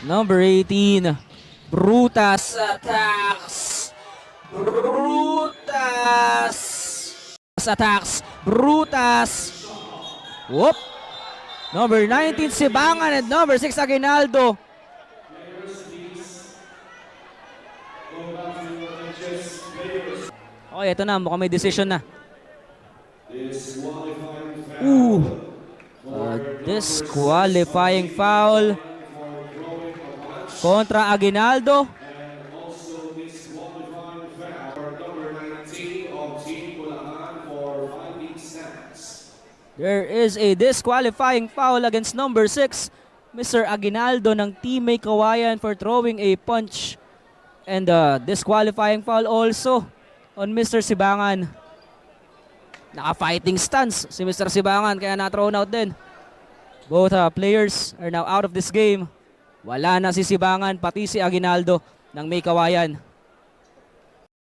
Number 18, Brutas attacks. Brutas attacks. Brutas. Whoop. Number 19, Sibangan, and number 6, Aguinaldo. Okay, ito na. Mukhang may decision na. Disqualifying foul kontra Aguinaldo. There is a disqualifying foul against number 6, Mr. Aguinaldo ng Team May Kawayan for throwing a punch. And disqualifying foul also on Mr. Sibangan. Naka-fighting stance si Mr. Sibangan kaya na-thrown out din. Both players are now out of this game. Wala na si Sibangan pati si Aguinaldo ng May Kawayan.